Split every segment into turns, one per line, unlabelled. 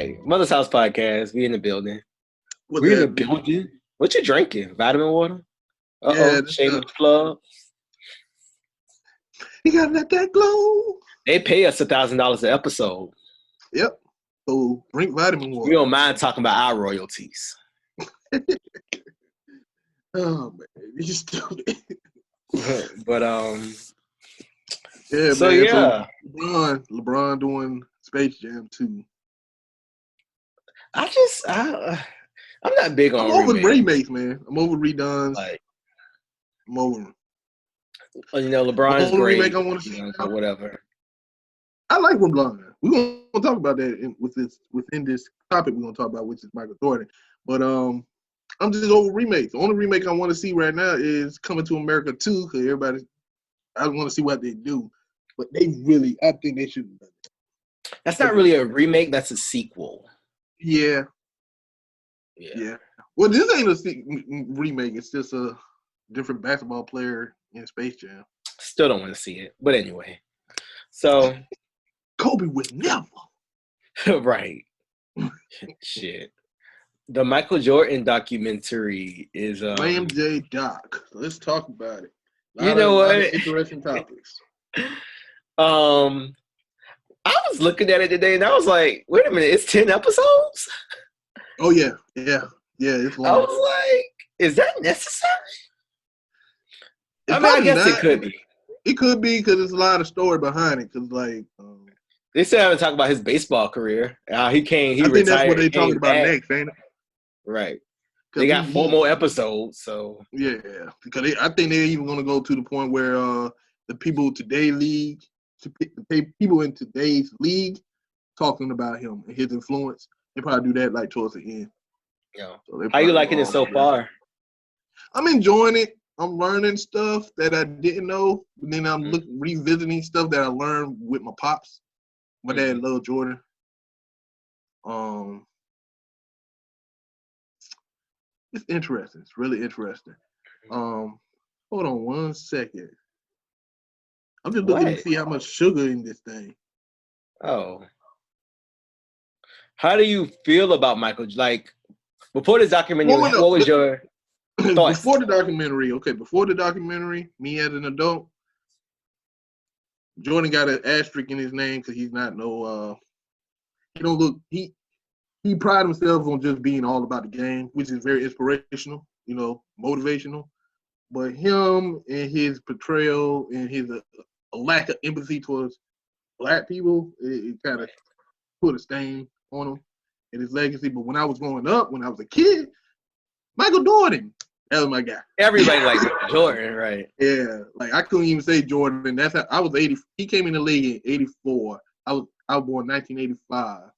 right. Mother's House Podcast. We in the building.
What's
We in the
that?
building. What you drinking? Vitamin water?
Yeah,
Shameless plug.
You gotta let that glow.
They pay us $1,000 an episode.
Yep. So drink vitamin water.
We don't mind talking about our royalties.
Oh man, you stupid.
But
Yeah,
so
man.
yeah.
So LeBron doing Space Jam 2.
I'm not big on
I'm over remakes, man. I'm over redones.
Like,
I'm over them.
LeBron's
The only
great.
remake I want to see,
But whatever.
I like LeBron. We're gonna talk about that within this topic we're gonna talk about, which is Michael Jordan. But I'm just over remakes. The only remake I want to see right now is Coming to America 2, because I want to see what they do. But I think they should have done it.
That's not really a remake. That's a sequel.
Yeah. Well, this ain't a remake. It's just a different basketball player in Space Jam.
Still don't want to see it. But anyway. So.
Kobe would never.
Right. Shit. The Michael Jordan documentary is
Lamb J Doc. Let's talk about it.
You know what?
Interesting topics.
I was looking at it today and I was like, wait a minute, it's 10 episodes?
Oh yeah. It's long.
I was like, is that necessary? I guess it could be.
It could be because there's a lot of story behind it. Because
they still haven't talked about his baseball career. He
I
retired.
think that's what they're talking about next, ain't it?
Right. They got 4 more episodes, so
yeah. Because I think they're even going to go to the point where the people people in today's league talking about him and his influence. They probably do that like towards the end.
Yeah.
So
how you liking it so far?
I'm enjoying it. I'm learning stuff that I didn't know. And then I'm revisiting stuff that I learned with my pops. My dad loved Jordan. It's interesting. It's really interesting. Hold on 1 second. I'm just looking to see how much sugar in this thing.
Oh. How do you feel about Michael? Like, before this documentary, what was your thoughts?
Before the documentary, me as an adult, Jordan got an asterisk in his name because he's not he pride himself on just being all about the game, which is very inspirational, motivational. But him and his portrayal and his lack of empathy towards black people, it kind of put a stain on him and his legacy. But when I was growing up, when I was a kid, Michael Jordan, that was my guy.
Everybody liked Jordan, right?
Yeah, like I couldn't even say Jordan. That's how I was 80. He came in the league in '84. I was born 1985.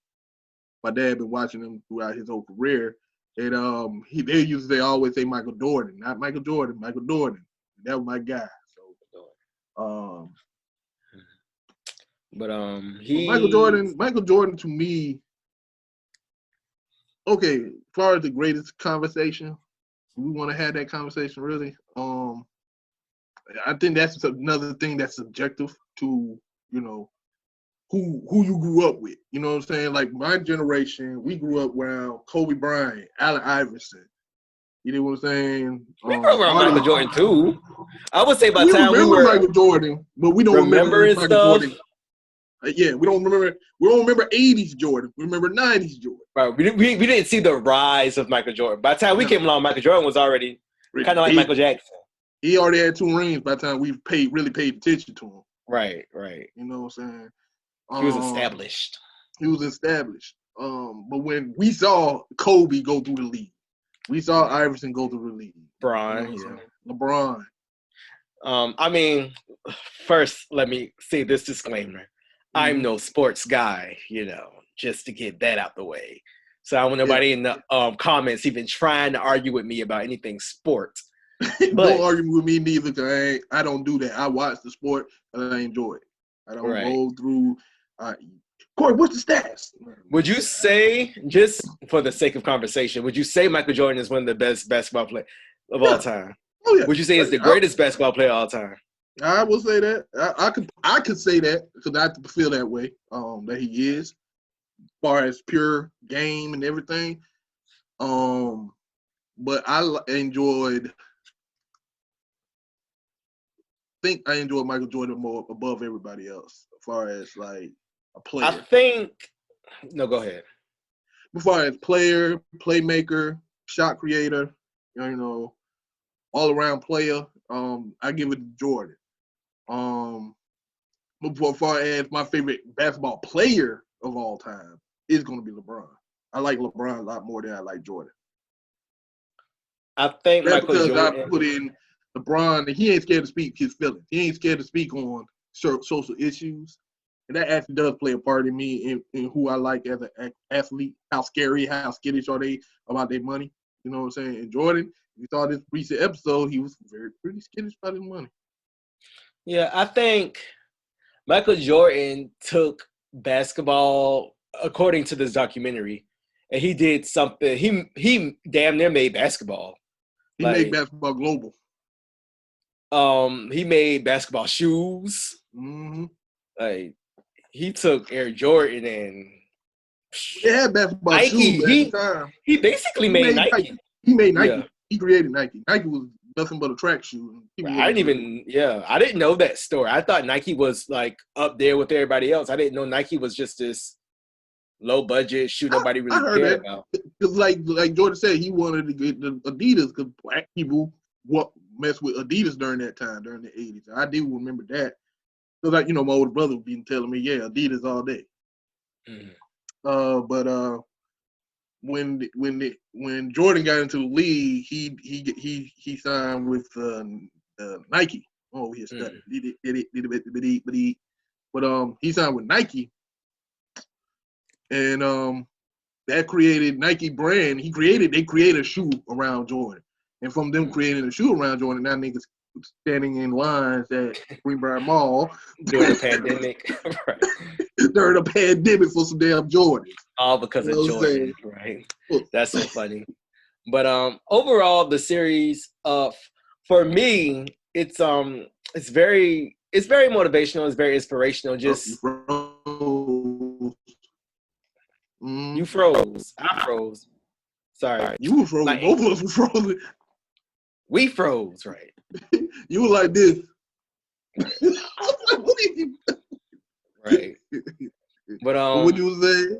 My dad been watching him throughout his whole career, and they always say Michael Jordan, not Michael Jordan, Michael Jordan. That was my guy. So, Michael Jordan to me. Okay, as far as the greatest conversation, we want to have that conversation really. I think that's another thing that's subjective to, who you grew up with. You know what I'm saying? Like my generation, we grew up around Kobe Bryant, Allen Iverson. You know what I'm saying?
We grew up around Michael Jordan too. I would say by the time
we remember Michael Jordan, but we don't remember
his
Michael
stuff.
Jordan. Yeah, we don't remember 80s Jordan. We remember 90s Jordan.
Right. We didn't see the rise of Michael Jordan. By the time we came along, Michael Jordan was already kind of like Michael Jackson.
He already had 2 rings by the time we really paid attention to him.
Right.
You know what I'm saying?
He was established.
But when we saw Kobe go through the league, we saw Iverson go through the league. LeBron.
I mean, first, let me say this disclaimer. I'm no sports guy, just to get that out the way. So I don't want nobody in the comments even trying to argue with me about anything sports.
Don't argue with me neither, because I don't do that. I watch the sport and I enjoy it. I don't go through. Corey, what's the stats?
Would you say, just for the sake of conversation, would you say Michael Jordan is one of the best basketball players of all time?
Oh yeah.
Would you say he's the greatest basketball player of all time?
I will say that. I could say that because I feel that way. That he is. far as pure game and everything. But I enjoyed. Think I enjoyed Michael Jordan more above everybody else, as far as like a
I
player.
think. No, go ahead.
As far as player, playmaker, shot creator, all around player, I give it to Jordan. As far as my favorite basketball player of all time is going to be LeBron. I like LeBron a lot more than I like Jordan.
I think
That's
Michael
because
Jordan.
I put in LeBron, and he ain't scared to speak his feelings. He ain't scared to speak on social issues. And that actually does play a part in me in who I like as an athlete, how skittish are they about their money. You know what I'm saying? And Jordan, if you saw this recent episode, he was pretty skittish about his money.
Yeah, I think Michael Jordan took basketball, according to this documentary, and he did something. He damn near made basketball.
He made basketball global.
He made basketball shoes.
Mm-hmm.
Like he took Air Jordan and
they had basketball
Nike.
shoes at the time.
He basically made Nike.
He made Nike.
Yeah.
He created Nike. Nike was nothing but a track shoe.
I didn't know that story. I thought Nike was like up there with everybody else. I didn't know Nike was just this low budget shoe nobody really cared about.
Because like Jordan said, he wanted to get the Adidas because black people mess with Adidas during that time, during the 80s. I do remember that. Because my older brother would be telling me, yeah, Adidas all day.
Mm-hmm.
But when Jordan got into the league, he signed with Nike. Oh, he studied. But he signed with Nike, and that created Nike brand. They created a shoe around Jordan, and from them creating a shoe around Jordan, now niggas standing in lines at Greenbrier Mall
during the pandemic, right?
During the pandemic for some damn Jordan.
All because of Jordan, right? That's so funny. But overall, the series, for me, it's very motivational. It's very inspirational. Just you froze. I froze. Sorry,
you were frozen. Like, both of us were frozen.
We froze, right?
You were like this.
Right. But
what you say?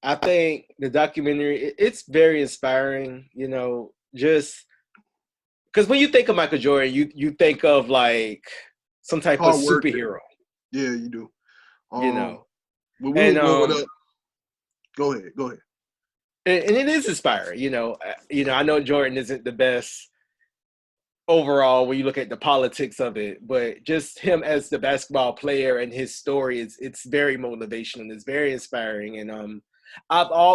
I think the documentary, it's very inspiring, just because when you think of Michael Jordan, you think of like some type of superhero.
Yeah, you do.
Go
ahead.
And it is inspiring, I know Jordan isn't the best overall when you look at the politics of it, but just him as the basketball player and his story it's very motivational. It's very inspiring. And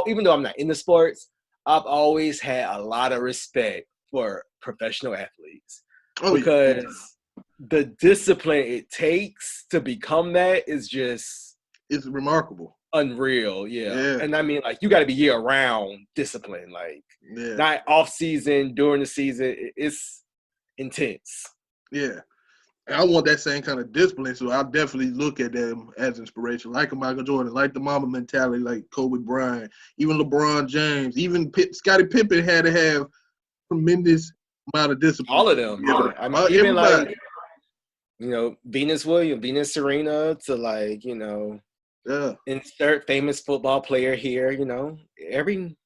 even though I'm not in the sports, I've always had a lot of respect for professional athletes because the discipline it takes to become that is just
it's remarkable.
Unreal, yeah. And I mean, like, you got to be year-round discipline, like not off-season, during the season. It's intense.
Yeah. And I want that same kind of discipline, so I'll definitely look at them as inspiration, like a Michael Jordan, like the Mamba mentality, like Kobe Bryant, even LeBron James, even Scottie Pippen had to have tremendous amount of discipline.
All of them. Yeah. I mean, even everybody. Like, Venus Williams, Venus Serena, to like, insert famous football player here, every,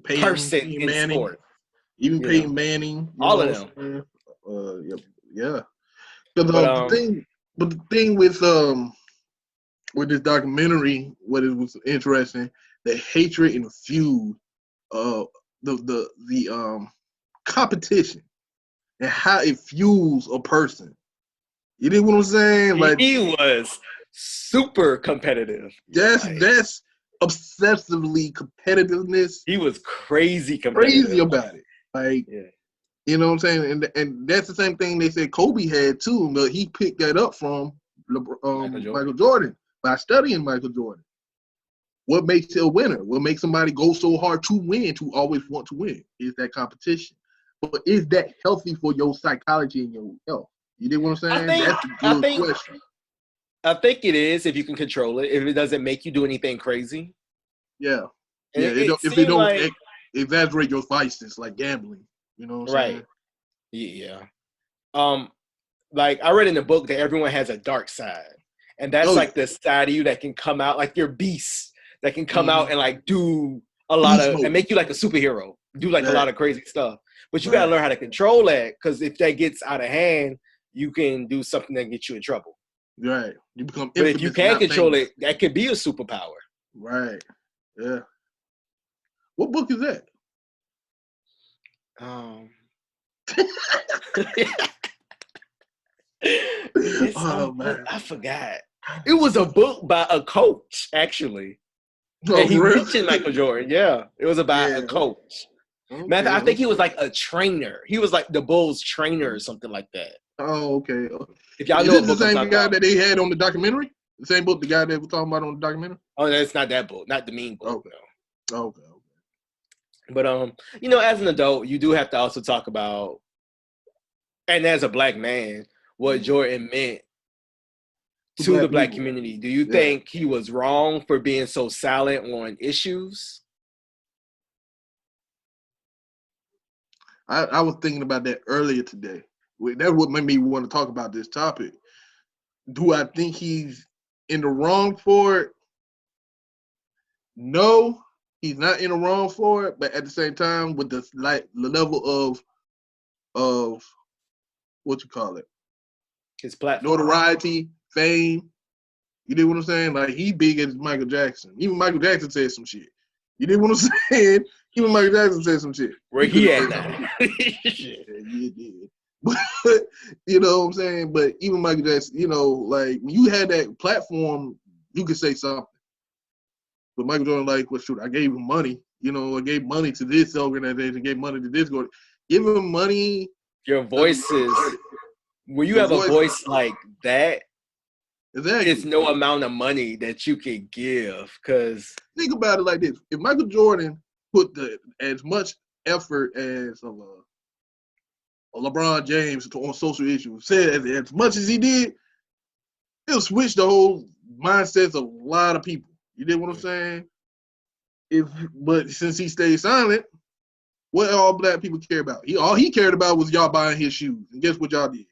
person in
Manning, sport. Even Peyton Manning.
All of them.
Yeah. But the thing with this documentary, what it was interesting, the hatred and feud of the competition and how it fuels a person. You know what I'm saying? Like,
he was super competitive.
That's obsessively competitiveness.
He was crazy competitive.
Crazy about it. Like, you know what I'm saying? And that's the same thing they said Kobe had too, but he picked that up from Michael Jordan by studying Michael Jordan. What makes a winner? What makes somebody go so hard to win, to always want to win, is that competition. But is that healthy for your psychology and your health? You know what I'm saying? That's a good question.
I think it is if you can control it. If it doesn't make you do anything crazy.
Yeah,
And
yeah.
it
If it
seemed
don't
like
exaggerate your vices like gambling, you know what I'm
right.
saying?
Yeah. Um, like I read in the book that everyone has a dark side, and that's
Oh yeah.
like the side of you that can come out like your beast that can come out
Mm-hmm.
and like do a lot
Beast
of and
mode.
make you like a superhero, do like a
Right.
lot of crazy stuff. But you gotta
Right.
learn how to control that because if that gets out of hand, you can do something that gets you in trouble.
Right. You become
But if you
infamous and
can
not
control
famous.
it, that could be a superpower.
Right. Yeah. What book is that?
Um, it's
Oh
some book
man.
I forgot. It was a book by a coach, actually.
Oh,
And he
for real?
mentioned Michael Jordan. Yeah, it was about a
Yeah.
coach. Matter of
Okay.
fact, I think he was
Okay.
like a trainer. He was like the Bulls trainer or something like that.
Oh, okay.
If y'all
Is
know what
this the
book I'm
same
talking
guy
about.
that they had on the documentary? The same book, the guy that we're talking about on the documentary?
Oh, that's not that book, not the mean book,
Okay.
no.
Okay.
But as an adult, you do have to also talk about, and as a black man, what Jordan meant
To
to the
black
black
people.
community. Do you
Yeah.
think he was wrong for being so silent on issues?
I was thinking about that earlier today. That's what made me want to talk about this topic. Do I think he's in the wrong for it? No, he's not in the wrong for it. But at the same time, with the level of what you call it,
His platform.
notoriety, fame. You know what I'm saying? Like he big as Michael Jackson. Even Michael Jackson said some shit. You know what I'm saying? Even Michael Jackson said some shit.
Where
He could
he
have
at
said some
now?
shit. Yeah, he did. But you know what I'm saying? But even Michael Jackson, like when you had that platform, you could say something. But Michael Jordan, like, well, shoot, I gave him money. I gave money to this organization, gave money to this. Give him money.
Your voice is, when you
Your
have a
voice.
voice like that,
Exactly.
it's no amount of money that you can give. Because
Think about it like this: if Michael Jordan put as much effort as LeBron James on social issues, said as much as he did, it'll switch the whole mindsets of a lot of people. You get what I'm saying? But since he stayed silent, what all black people care about? All he cared about was y'all buying his shoes. And guess what y'all did?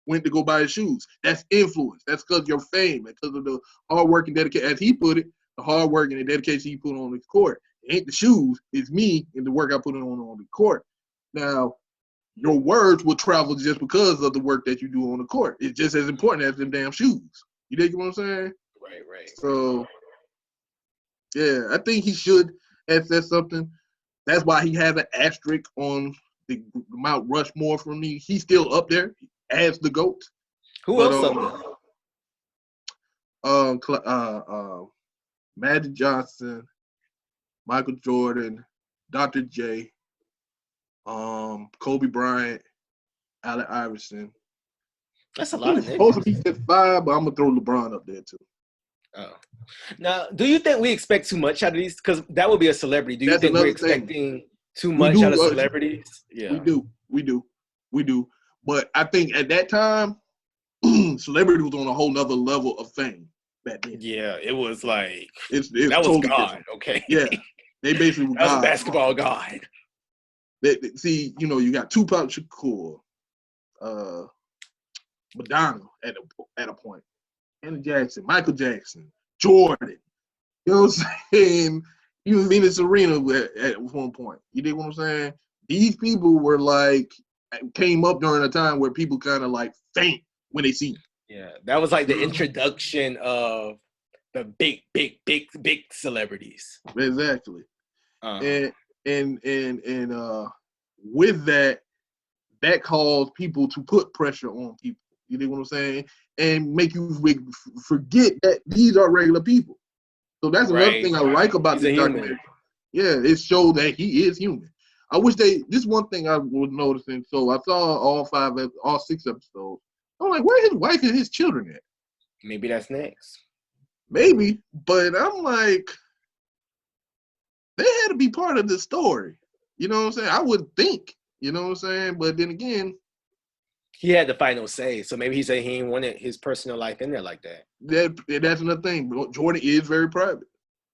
Went to go buy his shoes. That's influence. That's because of your fame, because of the hard work and dedication, as he put it, the hard work and the dedication he put on the court. It ain't the shoes, it's me and the work I put on the court. Now, your words will travel just because of the work that you do on the court. It's just as important as them damn shoes. You dig what I'm saying?
right.
So, yeah, I think he should have said something. That's why he has an asterisk on the Mount Rushmore for me. He's still up there as the GOAT.
Who else up there?
Magic Johnson, Michael Jordan, Dr. J, Kobe Bryant, Allen Iverson.
That's a
I
lot
think
of
it's supposed to
niggas.
be at 5, but I'm gonna throw LeBron up there too.
Oh. Now, do you think we expect too much out of these? Because that would be a celebrity. Do you
That's
think we're
another thing.
expecting too
We
much
do.
out of celebrities? Yeah.
We do. But I think at that time, celebrity was on a whole nother level of fame back then.
Yeah, it was like
It's
that was
totally
God.
different.
Okay.
Yeah, they basically were
That was a
God.
basketball God.
See, you got Tupac Shakur, Madonna at a point, Anna Jackson, Michael Jackson, Jordan. You know what I'm saying? Even Venus Serena at one point. You dig what I'm saying? These people were like came up during a time where people kind of like faint when they see them.
Yeah, that was like the introduction of the big celebrities.
Exactly.
Uh-huh.
And with that caused people to put pressure on people. You know what I'm saying? And make you forget that these are regular people. So that's another thing I like about this documentary. Yeah, it showed that he is human. I wish this one thing I was noticing. So I saw all 6 episodes. I'm like, where his wife and his children at?
Maybe that's next.
Maybe, but I'm like, they had to be part of the story. You know what I'm saying? I would think. You know what I'm saying? But then again,
He had the final say, so maybe he said he ain't wanted his personal life in there like that.
That's another thing. Jordan is very private.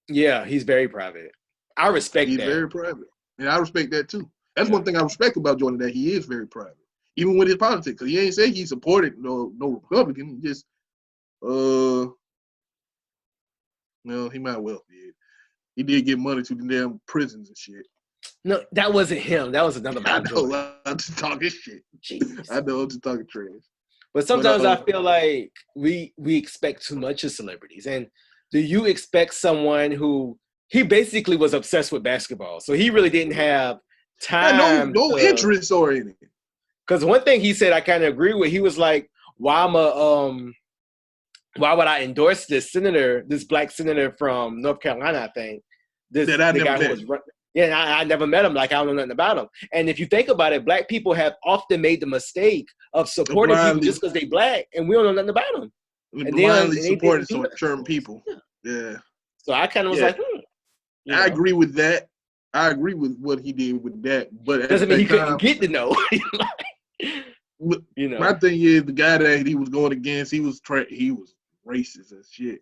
Yeah, he's very private. I respect
He's
that.
very private, and I respect that too. That's one thing I respect about Jordan, that he is very private, even with his politics. Because he ain't say he supported no Republican. He just, well, he might well did. He did give money to the damn prisons and shit.
No, that wasn't him. That was another Michael Jordan.
I'm just talking shit.
Jeez.
I know I'm just talking trash.
But sometimes I feel like we expect too much of celebrities. And do you expect someone who he basically was obsessed with basketball, so he really didn't have time,
no interest or anything.
Because one thing he said I kind of agree with. He was like, why would I endorse this black senator from North Carolina? I think
that I never met.
I never met him. Like, I don't know nothing about him. And if you think about it, black people have often made the mistake of supporting people just because they black, and we don't know nothing about them.
And blindly supporting certain people. Yeah.
So I kind of was like,
I agree with that. I agree with what he did with that, but
doesn't mean he couldn't get to know.
My thing is, the guy that he was going against, he was racist and shit.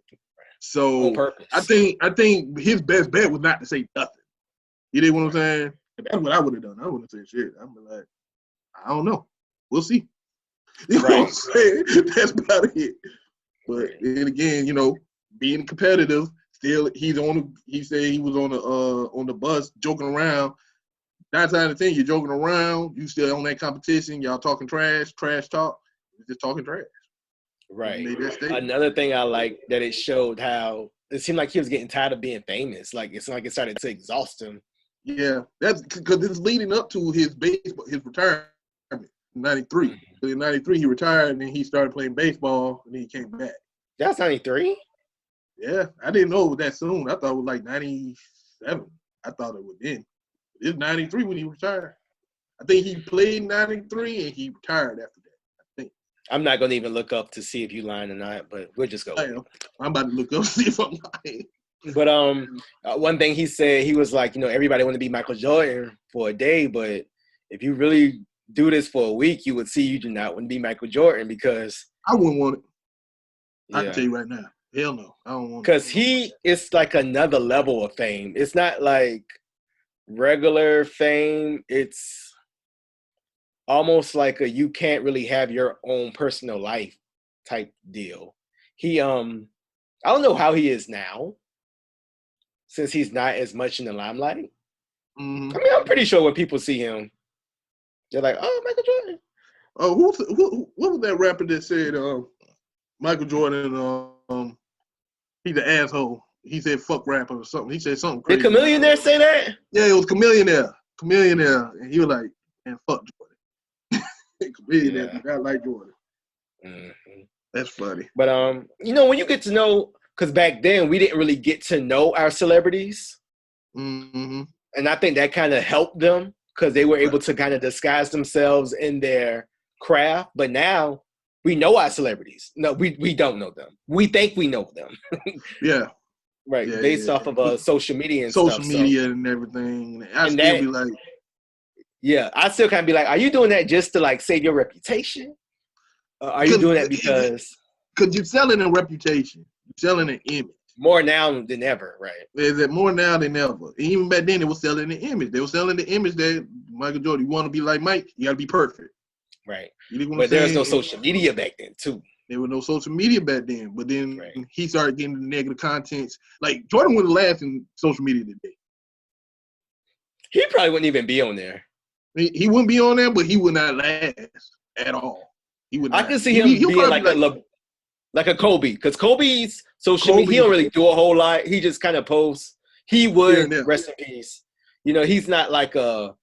So
on purpose.
I think his best bet was not to say nothing. You know what I'm saying? That's what I would have done. I wouldn't have said shit. I'm like, I don't know. We'll see. You know what I'm saying? That's about it. But then again, being competitive, still he said he was on the bus joking around. 9 times out of 10, you're joking around. You still on that competition. Y'all talking trash talk. You're just talking trash.
Right. Another thing I like that it showed how it seemed like he was getting tired of being famous. Like it's like it started to exhaust him.
Yeah, that's because it's leading up to his retirement in '93. Mm-hmm. In '93, he retired and then he started playing baseball and then he came back.
That's '93.
Yeah, I didn't know it was that soon. I thought it was like '97. I thought it was then. It's '93 when he retired. I think he played '93 and he retired after that. I think.
I'm not gonna even look up to see if you lying or not, but we'll just go.
I'm about to look up to see if I'm lying.
But one thing he said, he was like, everybody want to be Michael Jordan for a day, but if you really do this for a week, you would see you do not want to be Michael Jordan because
I wouldn't want it. Yeah. I can tell you right now, hell no, I don't want it.
Because it's like another level of fame. It's not like regular fame. It's almost like you can't really have your own personal life type deal. He I don't know how he is now, since he's not as much in the limelight.
Mm-hmm.
I mean, I'm pretty sure when people see him, they're like, "Oh, Michael Jordan."
Oh, what was that rapper that said Michael Jordan? He's an asshole. He said "fuck rapper" or something. He said something crazy.
Did Chamillionaire say that?
Yeah, it was Chamillionaire, and he was like, "Man, fuck Jordan." Chamillionaire did not like Jordan.
Mm-hmm.
That's funny.
But when you get to know. Because back then, we didn't really get to know our celebrities.
Mm-hmm.
And I think that kind of helped them because they were able to kind of disguise themselves in their craft. But now we know our celebrities. No, we don't know them. We think we know them.
Yeah.
Right. Yeah, based off of social media and
social media and everything. I
still kind of be like, are you doing that just to like save your reputation? Are you doing that because
you're selling a reputation? Selling an image.
More now than ever, right?
Is it more now than ever? And even back then, it was selling the image. They were selling the image that Michael Jordan, you want to be like Mike, you got to be perfect.
Right. But there was no social media back then, too.
There was no social media back then. But then he started getting the negative contents. Like, Jordan wouldn't last in social media today.
He probably wouldn't even be on there.
He wouldn't be on there, but he would not last at all. He would not.
I can see him being like a Kobe, because Kobe's social media, he don't really do a whole lot. He just kind of posts. He would, rest in peace. He's not like a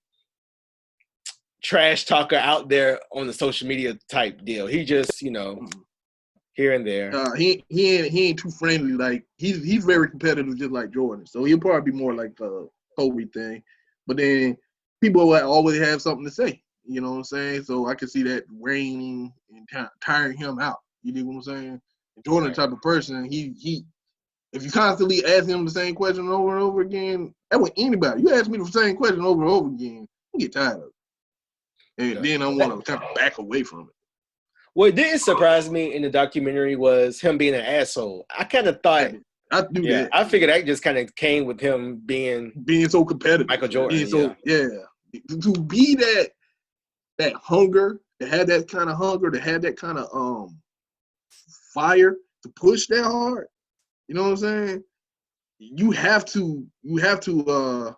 trash talker out there on the social media type deal. He just, here and there.
He ain't too friendly. Like he's very competitive, just like Jordan. So he'll probably be more like the Kobe thing. But then people will always have something to say. You know what I'm saying? So I can see that waning and tiring him out. You know what I'm saying? And Jordan, the type of person, he if you constantly ask him the same question over and over again, that with anybody. You ask me the same question over and over again, I get tired of it. And then I want to kind of back away from it.
What didn't surprise me in the documentary was him being an asshole. I kind of thought,
I do that.
I figured that just kind of came with him being
so competitive,
Michael Jordan.
Being so to be that hunger, to have that kind of hunger, to have that kind of fire to push that hard. You know what I'm saying? You have to kind of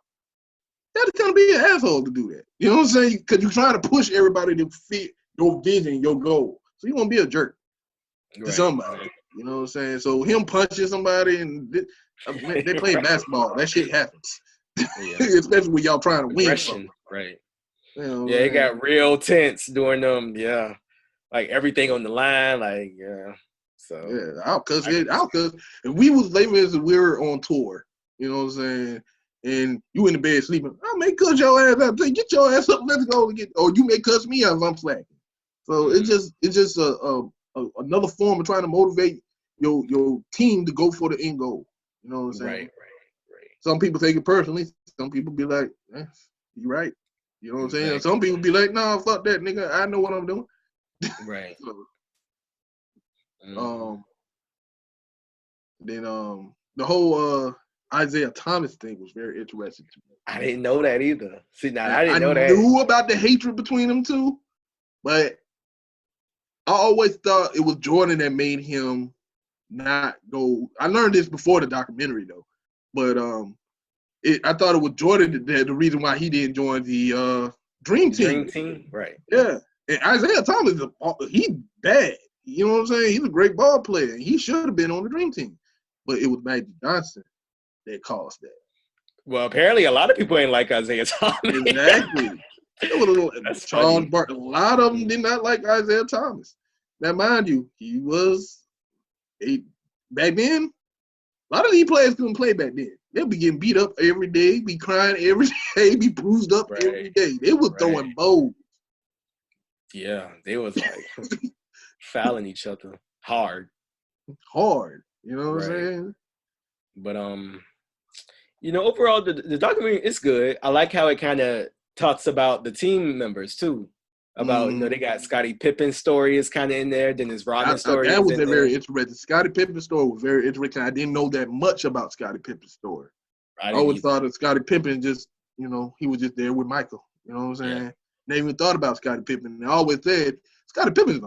be an asshole to do that. You know what I'm saying? Because you're trying to push everybody to fit your vision, your goal. So you want to be a jerk to somebody. You know what I'm saying? So him punching somebody and they play basketball. That shit happens. Yeah. Especially when y'all trying to win.
Right.
You know,
yeah, it got real tense during them. Yeah. Like everything on the line. Like, yeah. So
yeah, I'll cuss. If we was labeled as we were on tour, you know what I'm saying, and you in the bed sleeping, I may cuss your ass out. Get your ass up, let's go get. Or you may cuss me out if I'm slacking. So it's just another form of trying to motivate your team to go for the end goal. You know what I'm saying?
Right.
Some people take it personally. Some people be like, "You right." You know what I'm saying? Some people be like, "Nah, fuck that, nigga. I know what I'm doing."
Right.
Then the whole Isaiah Thomas thing was very interesting to me.
I didn't know that either. See, now I didn't know that.
I knew about the hatred between them two, but I always thought it was Jordan that made him not go. I learned this before the documentary though, but I thought it was Jordan that the reason why he didn't join the Dream Team.
Dream Team, right?
Yeah, and Isaiah Thomas, he's bad. You know what I'm saying? He's a great ball player. He should have been on the Dream Team, but it was Magic Johnson that caused that.
Well, apparently a lot of people ain't like Isaiah Thomas.
Exactly. Charles Barkley. A lot of them did not like Isaiah Thomas. Now, mind you, he was back then. A lot of these players couldn't play back then. They'll be getting beat up every day, be crying every day, be bruised up every day. They were throwing bows.
Yeah, they was like fouling each other hard.
You know what I'm saying?
But overall the documentary is good. I like how it kind of talks about the team members too. About they got Scottie Pippen's story is kind of in there. Then his Rodman story.
That was very interesting. Scottie Pippen's story was very interesting. I didn't know that much about Scottie Pippen's story. I always thought that Scottie Pippen just, he was just there with Michael. You know what I'm saying? Yeah. They even thought about Scottie Pippen. They always said Scottie Pippen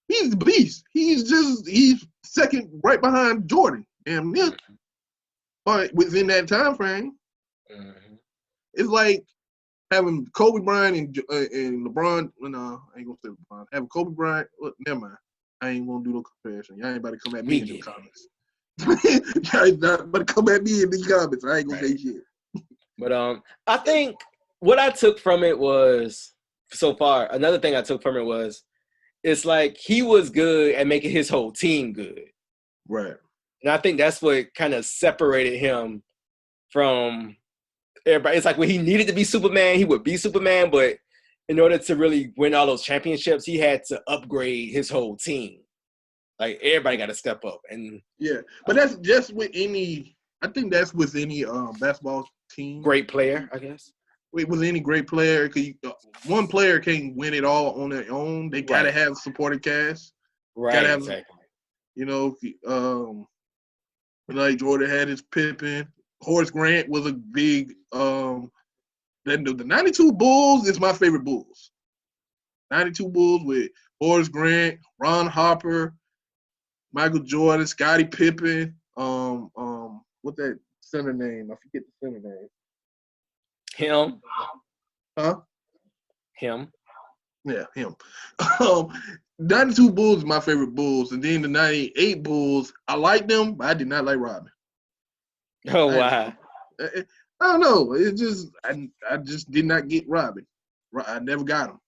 he's the beast. He's second right behind Jordan. And but within that time frame, it's like having Kobe Bryant and LeBron. I ain't gonna say LeBron. Having Kobe Bryant. Look, never mind. I ain't gonna do no comparison. Y'all ain't about to come at me in the comments. Y'all ain't about to come at me in the comments. I ain't gonna say shit.
But I think what I took from it was so far. Another thing I took from it was it's like he was good at making his whole team good.
Right.
And I think that's what kind of separated him from everybody. It's like when he needed to be Superman, he would be Superman, but in order to really win all those championships, he had to upgrade his whole team. Like everybody got to step up. And
but that's just with any. I think that's with any basketball team.
Great player, I guess.
With any great player, because one player can't win it all on their own. They gotta have supporting cast.
Right. Exactly.
Like Jordan had his Pippen. Horace Grant was a big. The 92 Bulls is my favorite Bulls. 92 Bulls with Horace Grant, Ron Harper, Michael Jordan, Scottie Pippen. What's that center name? I forget the center name.
Him.
Huh?
Him.
Yeah, him. 92 Bulls is my favorite Bulls. And then the 98 Bulls, I like them, but I did not like Rodman.
Oh, wow.
I don't know. It just I just did not get Rodman. I never got him.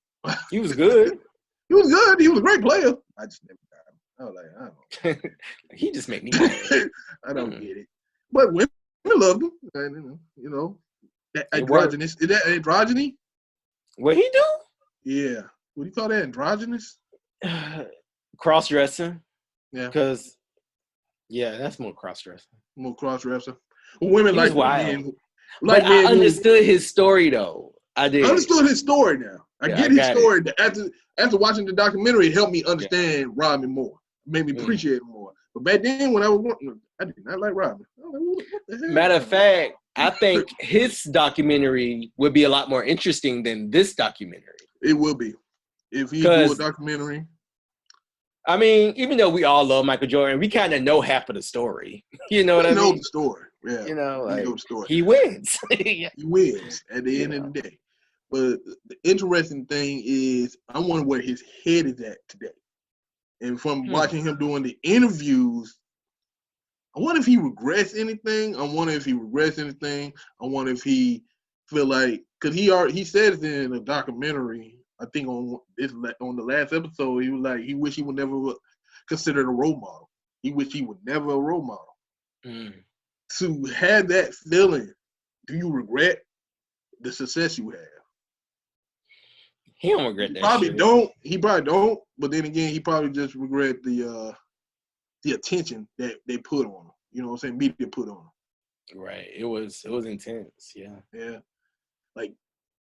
He was good.
He was good. He was a great player. I just never got him. I was like, I don't know.
He just made me mad.
I don't get it. But women loved him. And, that androgynous. Is that androgyny?
What he do?
Yeah. What do you call that? Androgynous?
Cross-dressing.
Yeah.
Because, that's more cross-dressing.
More cross-dressing. Well, women like men.
But I understood his story, though. I did.
I understood his story now. I get his story. After watching the documentary, it helped me understand Rodman more. Made me appreciate him more. But back then, when I was watching, I did not like Rodman. I was like, what the hell?
Matter of fact, I think his documentary would be a lot more interesting than this documentary.
It will be. If he do a documentary.
I mean, even though we all love Michael Jordan, we kind of know half of the story. You know what I mean?
We know the story. Yeah.
You know, like,
know the story.
He wins.
He wins at the end of the day. But the interesting thing is, I wonder where his head is at today. And from watching him doing the interviews, I wonder if he regrets anything. I wonder if he feel like, because he said it in a documentary, I think on the last episode, he was like, he wish he would never considered a role model. He wish he would never a role model. To have that feeling, do you regret the success you have?
He don't regret that.
He probably don't. But then again, he probably just regret the attention that they put on him. You know what I'm saying? Media put on him.
Right. It was intense. Yeah.
Yeah. Like,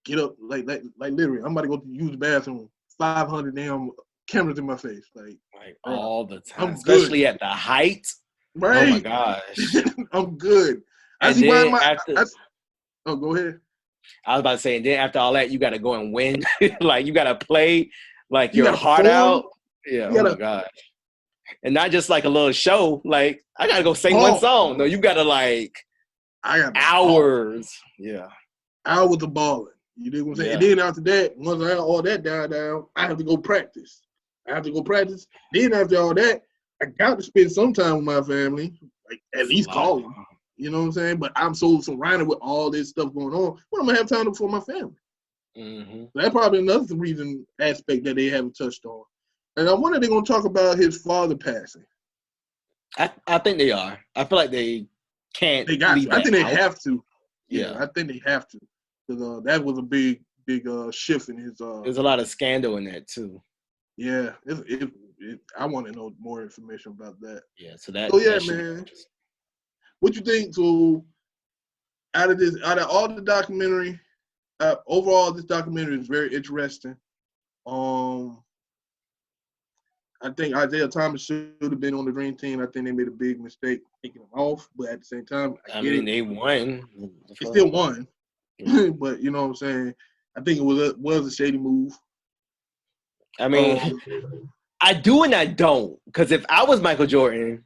get up, like literally, I'm about to go use the bathroom. 500 damn cameras in my face, like
all the time, especially at the height.
Right.
Oh my gosh.
I'm good. I see why go ahead.
I was about to say, and then after all that, you got to go and win. Like, you got to play like your heart out. Yeah. Oh my gosh. And not just like a little show. Like, I got to go sing one song. No, you got to
I got
hours. Yeah.
Hours of balling. You know what I'm saying? Yeah. And then after that, once I all that died down, I have to go practice. Then after all that, I got to spend some time with my family, like at least call them. You know what I'm saying? But I'm so surrounded with all this stuff going on. Well, I'm going to have time for my family. So that's probably another aspect that they haven't touched on. And I wonder if they're going to talk about his father passing.
I think they are. I feel like they can't.
They got to. I think they have to. Yeah, I think they have to. Because that was a big shift in his.
There's a lot of scandal in that, too.
Yeah. I want to know more information about that.
Yeah, so that.
Oh, yeah, man. What you think? So, out of all the documentary, overall, this documentary is very interesting. I think Isaiah Thomas should have been on the Dream Team. I think they made a big mistake taking him off, but at the same time, I mean,
they won.
They still won, but you know what I'm saying. I think it was a shady move.
I mean, I do and I don't, because if I was Michael Jordan,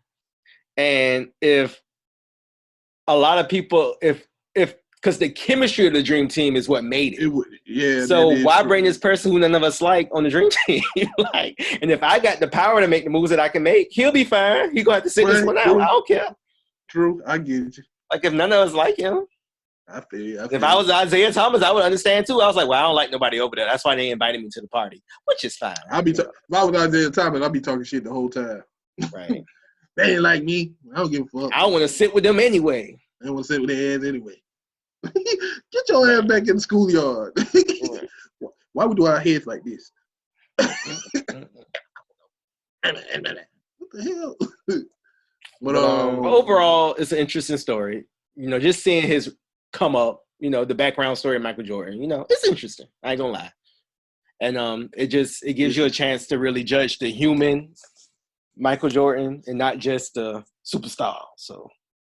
and if a lot of people, because the chemistry of the Dream Team is what made it. So why bring this person who none of us like on the Dream Team? And if I got the power to make the moves that I can make, he'll be fine. He gonna have to sit this one out. I don't care.
True, I get you.
Like, if none of us like him,
I feel
if I was Isaiah Thomas, I would understand too. I was like, well, I don't like nobody over there. That's why they invited me to the party, which is fine.
If I was Isaiah Thomas, I'd be talking shit the whole time.
Right.
They ain't like me. I don't give a fuck.
I don't want to sit with them anyway.
I don't want to sit with their ass anyway. Get your ass back in the schoolyard. Why we do our heads like this? What the hell? But
overall, it's an interesting story. You know, just seeing his come up, you know, the background story of Michael Jordan, you know, it's interesting. I ain't gonna lie. And it gives you a chance to really judge the human Michael Jordan and not just the superstar. So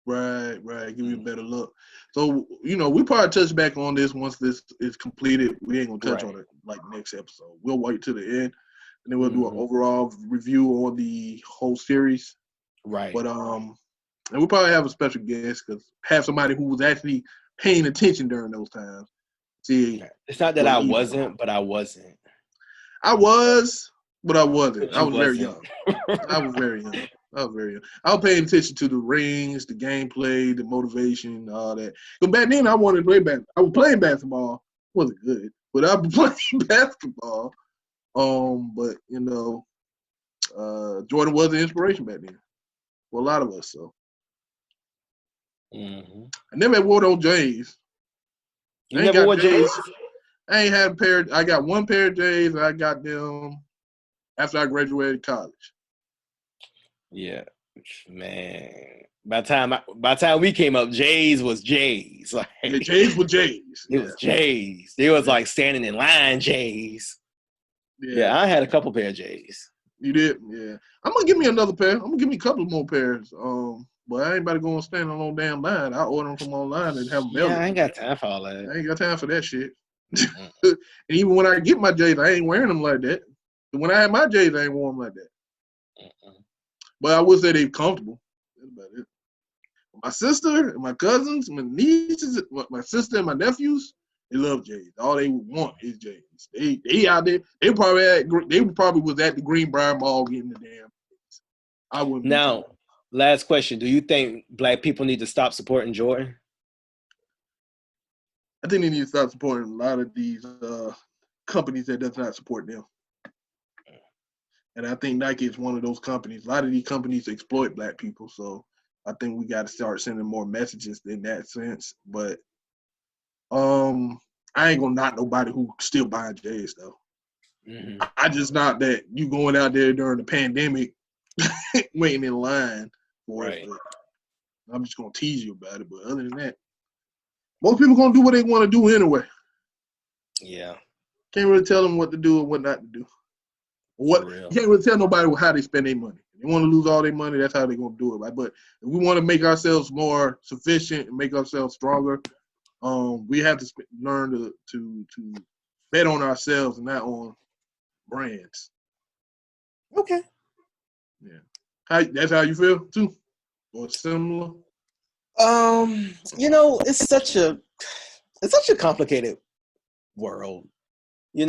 Right. Give you a better look. So, you know, we probably touch back on this once this is completed. We ain't gonna touch on it like next episode. We'll wait to the end, and then we'll do an overall review on the whole series.
Right.
But and we'll probably have a special guest, because have somebody who was actually paying attention during those times. See,
it's not that I wasn't, but I wasn't.
I was, but I wasn't. I was very young. I was very young. I was paying attention to the rings, the gameplay, the motivation, all that. But back then, I wanted to play basketball. I was playing basketball. Wasn't good, but I was playing basketball. But you know, Jordan was an inspiration back then for a lot of us. So I never wore those J's.
You never wore J's?
I ain't had a pair. I got one pair of J's, and I got them after I graduated college.
Yeah, man. By the time we came up, J's was J's. Like
Yeah, J's with J's.
it was J's. It was like standing in line J's. Yeah, I had a couple pair of J's.
You did? Yeah. I'm gonna give me another pair. I'm gonna give me a couple more pairs. But I ain't about to go and stand on no damn line. I order them from online and have them mailed.
Yeah, I ain't got time for all that.
I ain't got time for that shit. And even when I get my J's, I ain't wearing them like that. When I had my J's, I ain't worn them like that. But I would say they're comfortable. That's about it. My sister and my cousins, my nieces, my sister and my nephews, they love J's. All they want is J's. They out there. They probably was at the Greenbrier Mall getting the damn things. I wouldn't.
Now, last question: do you think Black people need to stop supporting Jordan?
I think they need to stop supporting a lot of these companies that does not support them. And I think Nike is one of those companies. A lot of these companies exploit Black people, so I think we got to start sending more messages in that sense. But I ain't gonna knock nobody who still buying J's though. Mm-hmm. I just not that you going out there during the pandemic waiting in line for it. I'm just gonna tease you about it. But other than that, most people gonna do what they want to do anyway.
Yeah.
Can't really tell them what to do and what not to do. You can't really tell nobody how they spend their money. They want to lose all their money, that's how they're going to do it. Right? But if we want to make ourselves more sufficient and make ourselves stronger, we have to learn to bet on ourselves and not on brands.
Okay.
Yeah. That's how you feel too? Or similar?
It's such a complicated world. It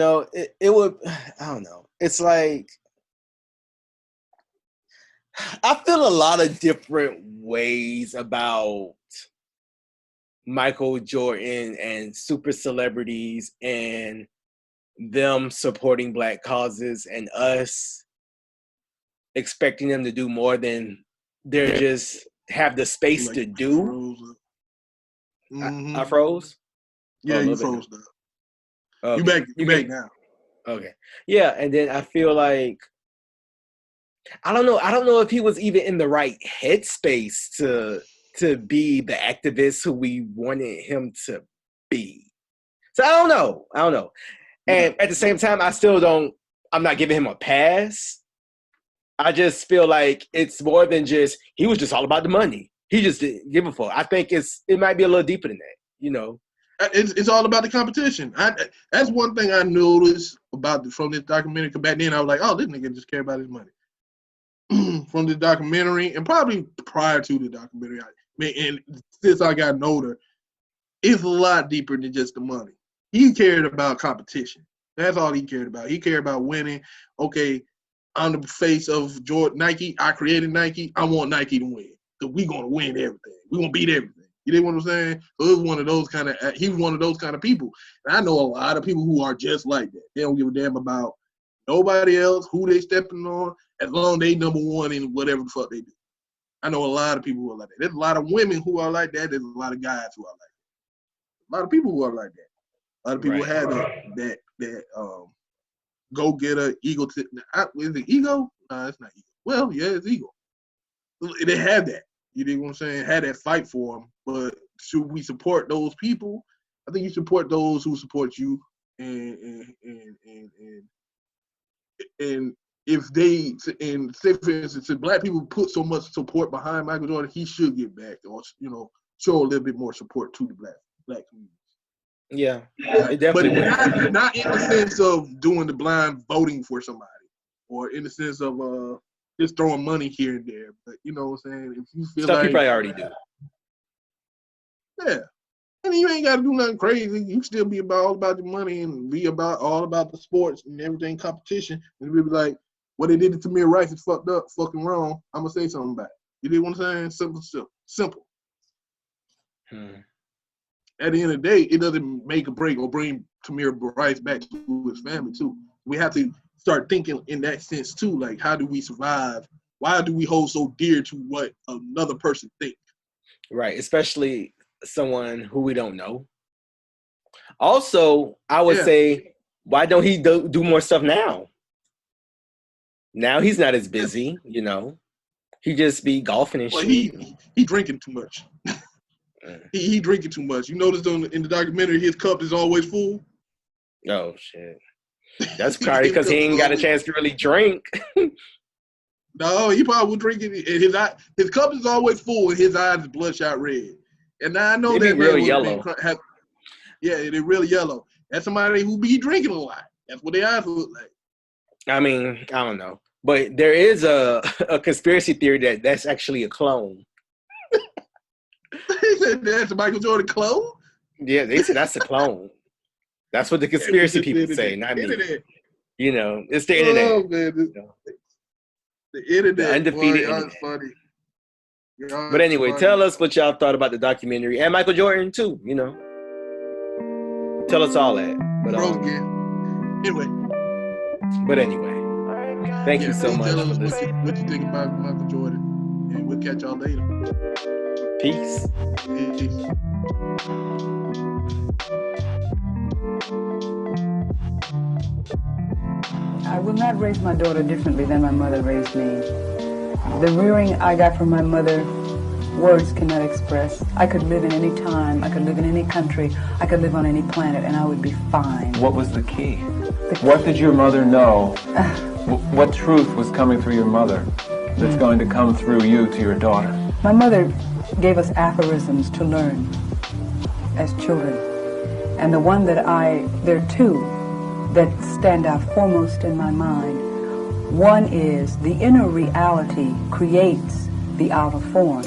would, I don't know. It's like, I feel a lot of different ways about Michael Jordan and super celebrities and them supporting Black causes and us expecting them to do more than they're just have the space to do. Mm-hmm. I froze?
Yeah, you froze now. Okay. You back now.
Okay. Yeah, and then I feel like I don't know if he was even in the right headspace to be the activist who we wanted him to be. So I don't know. And at the same time, I'm not giving him a pass. I just feel like it's more than just, he was just all about the money. He just didn't give a fuck. I think it might be a little deeper than that,
It's all about the competition. That's one thing I noticed from this documentary. Because back then I was like, oh, this nigga just care about his money. From the documentary, and probably prior to the documentary, and since I got older, it's a lot deeper than just the money. He cared about competition. That's all he cared about. He cared about winning. Okay, I'm the face of Nike. I created Nike. I want Nike to win. So we gonna win everything. We gonna beat everything. You know what I'm saying? So he was one of those kind of people. And I know a lot of people who are just like that. They don't give a damn about nobody else, who they stepping on, as long as they number one in whatever the fuck they do. I know a lot of people who are like that. There's a lot of women who are like that. There's a lot of guys who are like that. A lot of people who are like that. A lot of people have that go-getter ego. Is it ego? No, it's not ego. Well, yeah, it's ego. They have that. You know what I'm saying? Had that fight for them. But should we support those people? I think you support those who support you, and if they, and say for instance, if Black people put so much support behind Michael Jordan, he should get back, or show a little bit more support to the Black community.
Yeah, it definitely.
But not in the sense of doing the blind voting for somebody, or in the sense of just throwing money here and there. But you know what I'm saying? If you feel
stuff you probably already do.
Yeah. And you ain't got to do nothing crazy. You still be all about your money and be all about the sports and everything, competition. And be like, what they did to Tamir Rice is fucked up, fucking wrong. I'm going to say something about it. You know what I'm saying? Simple. At the end of the day, it doesn't make a break or bring Tamir Rice back to his family, too. We have to start thinking in that sense, too. Like, how do we survive? Why do we hold so dear to what another person thinks? Right,
especially someone who we don't know. Also, I would say, why don't he do more stuff now? Now he's not as busy, He just be golfing and
Well,
shit.
he drinking too much. he drinking too much. You noticed in the documentary, his cup is always full.
Oh shit. That's probably because he ain't got a chance to really drink.
No, he probably was drinking. And his cup is always full, and his eyes is bloodshot red. And now I know
They
that
be real yellow.
Yeah, they're really yellow. That's somebody who be drinking a lot. That's what their eyes look like.
I mean, I don't know. But there is a conspiracy theory that's actually a clone.
He said that's a Michael Jordan clone?
Yeah, they said that's a clone. That's what the conspiracy people say, not me. You know, it's the internet.
Oh, man. The internet.
The undefeated
boy,
internet.
Funny.
But anyway, tell us what y'all thought about the documentary. And Michael Jordan, too, you know. Tell us all that. But, anyway, thank you so much for listening.
What you think about Michael Jordan? And we'll catch y'all later.
Peace.
Peace.
I will not raise my daughter differently than my mother raised me. The rearing I got from my mother, words cannot express. I could live in any time, I could live in any country, I could live on any planet, and I would be fine.
What was the key? What did your mother know? What truth was coming through your mother that's going to come through you to your daughter?
My mother gave us aphorisms to learn as children. And there are two that stand out foremost in my mind. One is the inner reality creates the outer form.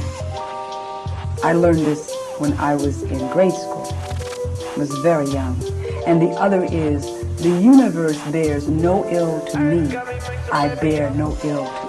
I learned this when I was in grade school. I was very young. And the other is the universe bears no ill to me. I bear no ill to